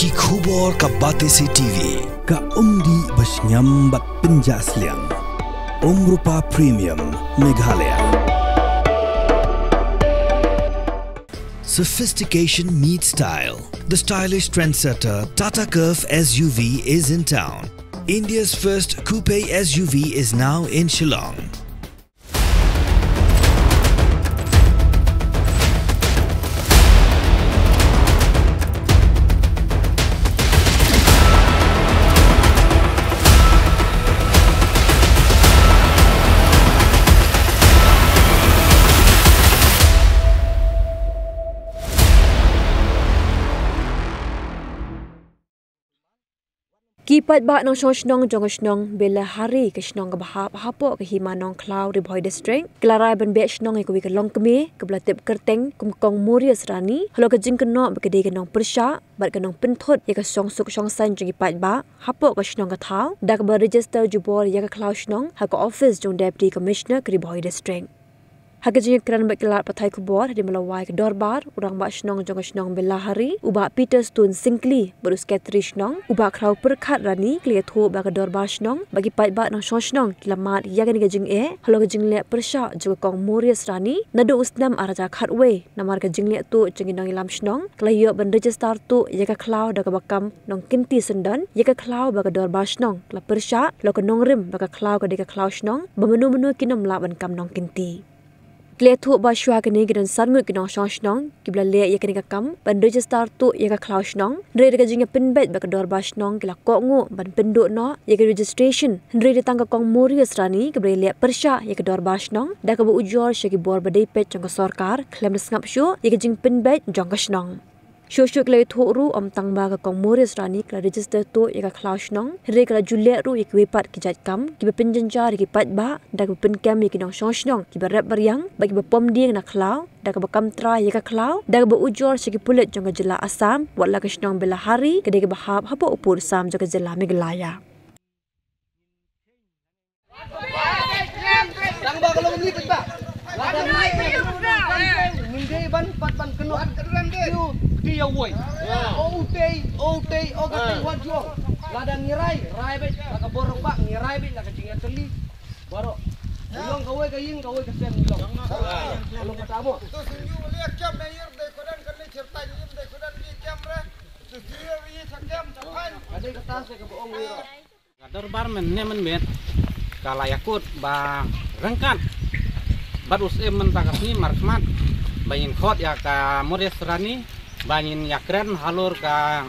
Ki khubor ka Batesi TV. Ka umdi basnyam bat penjasliang. Rupa Premium Meghalaya. Sophistication meets style. The stylish trendsetter Tata Curve SUV is in town. India's first coupe SUV is now in Shillong. Kipat bak nong snong jong snong bela hari ke snong ke bahap hapo ke hima nong klau Ribhoi district kelarai ban be snong ke ke long keme ke belatip kerteng kum kong Murias Rani halo ke jing keno bekede ke nong persya bat ke nong penthot ya ke song suk song san jong kipat bak hapo ke snong ke thau dak ber register jubor ya ke klau snong ha ke office jong deputy commissioner ke Ribhoi district. Hagajing keran berkelat patai kubor di melawai ke dorbar urang bak snong jong snong bela hari ubak Peter Stone Singkli berus ketri snong ubak krau perkat rani klia thu bak ke dorbar snong bagi pat bak nong snong kilamat ya ke gajing halo gajing le persya juga kong Murias Rani nadu usnam araja khatwe namar gajing le tu jengin nong ilam snong klayo ban register tu ya ke klau dak bakam nong kinti sendan ya ke klau bak ke dorbar snong kla persya lo ke nong rim bak ke klau ke de ke klau snong bemenu-menu kinom la ban kam nong kinti. Kle thu ba shwa kene gidan sarngut kinong snong kibla le ya kene kam ban register tu ya ka klau snong re ga jinga pinbet ba ka dor ba snong kila ko ngo ban pindu no ya ka registration re de tangka kong Murias Rani kibre le persya ya ka dor ba snong da ka bu ujor shaki bor ba dei pet jong ka sarkar klem ngap shu ya ka jing pinbet jong ka snong Shoshu klay thu ru tang ba ka kong Murias Rani kla register tu ya ka klau snong re kla julet ru ya ki wepat ki jat kam ki be pinjanjar ki pat ba da ka pin kam ya ki nong snong ki be rap baryang bagi be pom ding na klau da ka bakam tra ya ka klau da ka be ujor shaki pulet jong ka jila Assam wala ka snong bela hari ke de ka bahap hapo upur sam jong ka jila Meghalaya. Tang ba kalau ni ba? Ladang naik minggai ban pat ban kenu dia woi. Otei wat jong. Ladang ngirai, rai bet ka borok bak ngirai bet la ka jinga teli. Baro. Long ka woi ka yin ka woi ka sem long. Long ka tamo. To sunju liak jam na yir de kodan kan ni certa yir de kodan ni kamera. To siya wi sakam tapan. Ada ka tas ka boong wiro. Kadar bar men ne men met. Kala yakut ba rengkat. Badus men takasni markmat. Bayin khot ya ka Murias Rani. Banyin yakren halur ka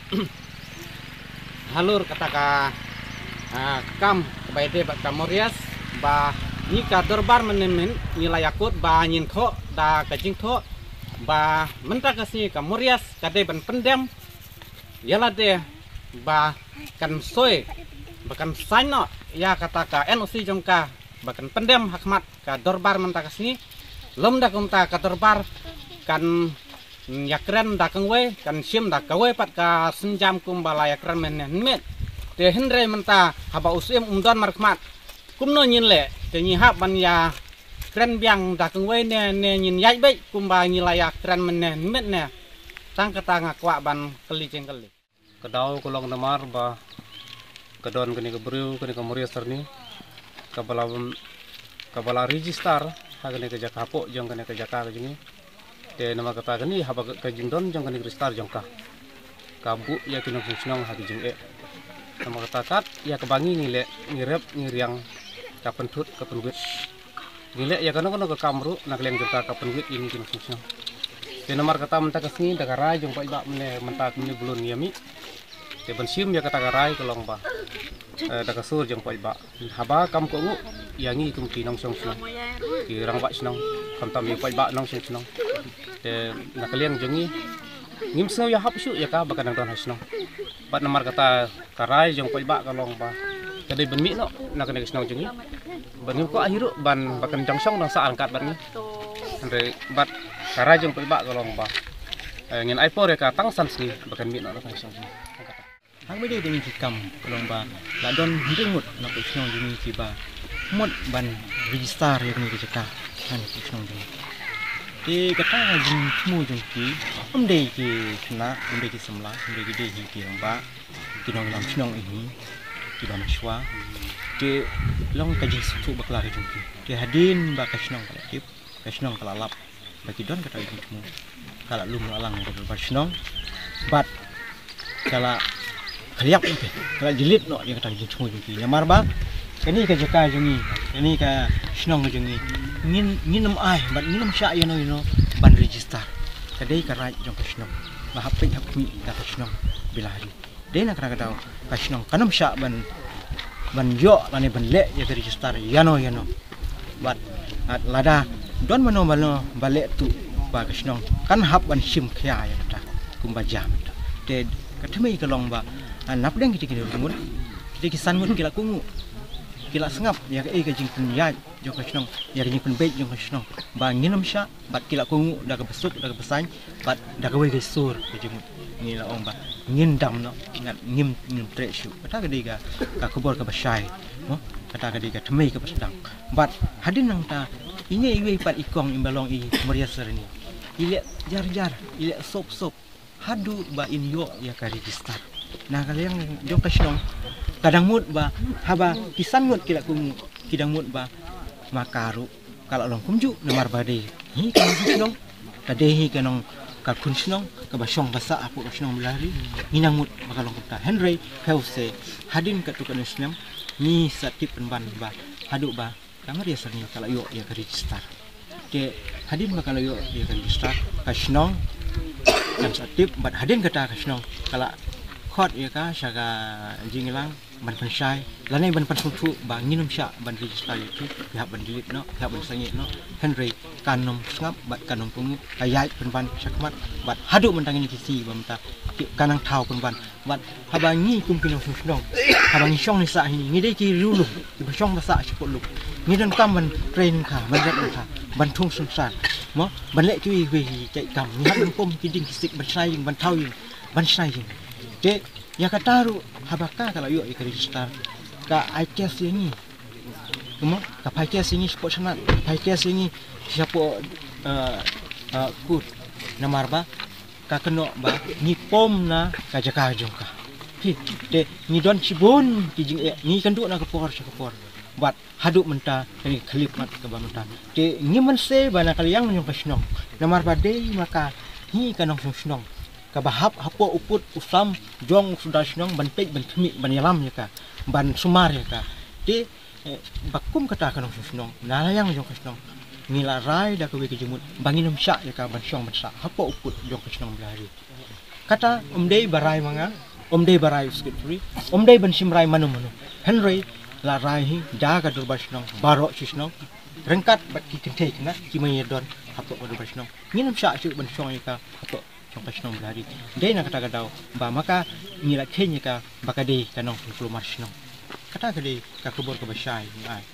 halur kata ka kam baide ba ka Murias ba ni ka dorbar menemen nilai yakut banyin kho da ka jing tho ba menta kasni ka Murias kade ban pendem yala de ba kan soy bakan saino ya kata ka NOC jongka bakan pendem hakmat ka dorbar menta kasni lom da kumta ka dorbar kan yakren da kangwe kan sim da kawe pat ka senjam kumbala yakren men met te hendre menta haba usim umdon markmat kumno nyin le te nyi hab ban ya kren biang da kangwe ne nyin yai be kumba nyila yakren men met ne tang kata ngakwa ban keli cengkeli kedau kolong namar ba kedon kene kebriu kene ke Murias Rani kabala register hagane ke jakapo jong kene ke jaka jingi te nama kata kini haba ke jingdon jong kene kristar jongka kabu ya kini fungsnong hagi jing nama kata kat ya kebangi ngile ngirep ngiriang kapentut kapenwit ngile ya kono ke kamru nak leng jongka kapenwit ini kini fungsnong te nama kata menta kesini dakarai jong pai ba mene menta kini bulun yami te bensim ya kata karai kolong ba dakasur jong pai ba haba kam ko ngu yangi kum kinong song snong ki rang ba snong kam tam pai ba nong song snong te nakaliang jongi ngim snow ya hap shu ya ka bakan nang don hasno bat namar kata karai jong pai ba kalong ba kade ben mi no nak nek snow jongi ban ngim ko ahiru ban bakan jong song nang sa angkat ban ni andre bat karai jong pai ba kalong ba ngin iPhone ya ka tang san sni bakan mi no nang song hang me de ding kam kalong ba la don hindut na ko snow jongi ki ba mod ban register ya ni ke ka han snow jongi Di kata jing semua jengki, deh kena, deh semla, deh deh lomba, nong lam senong ini, bam shwa, di long kaji susu baklar jengki, di hadin bak senong kolektif, senong kalalap, bagi don kata jing semua, kalau lu melalang bak senong, bat kalau kaliap itu, kalau jelit no yang kata jing semua jengki, nyamar bang. Kini ke jaka jengi, kini ke senong jengi, ngin ai, bat ngin syak you know, ban register. Kadai karai jong ke senong, bahapik hapmi dah ke senong bila hari. Dei nak kena tahu ke senong, kanam syak ban yo, lani ban lek ya ke register, yano. Bat lada don mano balik tu ba ke senong, kan hap ban sim kaya ya kata, kumbajam. Dei katemi ke long ba, nap deng kita kini rumun, kita kisan mun kila kungu. Kila sengap ya ke jing pun ya jong ke senong ya jing pun baik jong ke senong ba nginam sya bat kila kungu dah ke besuk dah ke pesain bat dah ke wei sur ke jing ni la ong ba ngin dam no ngat ngim tre shu kata ke diga ka kubor ke basai no kata ke diga thmei ke pasdang bat hadin nang ta ini iwe pat ikong imbalong i meriaser ni ile jar ile sop hadu ba in yo ya ka register nah kalian jong ke senong kadang mut ba haba kisan mut kila kungu kidang mut ba makaru kalau long kumju namar bade hi kan senong tade hi kanong ka kun senong ka basong basa apu senong belari hinang mut makalong kumta Henry Pelse hadin ka tu kan senam ni satip penban ba hadu ba kamar ya serni kalau yo ya ka register ke hadin bakal yo ya ka register ka senong kan satip bat hadin kata ka senong kalau khot ya ka syaga jinglang ban pensai lanai ban pensutu ba nginum syak ban register itu pihak ban dilit no pihak ban sangit no Henry kanom ngap bat kanom pungu kayai penban syakmat bat hadu mentang ini kisi bamta kanang thau penban bat habangi kum kinong susdong habangi syong ni sa ini ngide ki rulu ki syong basa sepot lu ngidan kam ban train ka ban rat ka ban thung sunsan mo ban lek ki we cai kam ni ban pom kiding kisik ban sai ban thau ban sai de ya kataru habaka kalau yo ke register ka ITS ini kemo ka ITS ini sport sanat ITS ini siapa kut namar ba ka keno ba ni pom na ka jaka jongka hi de ni don cibun kijing ni kenduk na kepor bat haduk menta ni klip mat ke bamenta de ni mense bana kaliang nyong kesnong namar ba de maka hi kanong snong kabahap hapo uput usam jong sudah senong ban pek ban thmi ban yalam ya ka ban sumar ya ka di bakum kata kanong senong nalayang jong senong ngila rai da ke jemut banginum syak ya ka ban syong ban sak hapo uput jong senong belari kata omdei barai manga omdei barai sekretari omdei ban simrai manu Henry la rai hi jaga durba senong barok senong rengkat bat ki kentei kena ki mayedon hapo durba senong nginum syak syuk ban syong ya ka hapo jong senong belari dei nak kata kadau ba maka ngila kenya ka bakade kanong 10 Maret senong kata kade ka kubur ke basai ai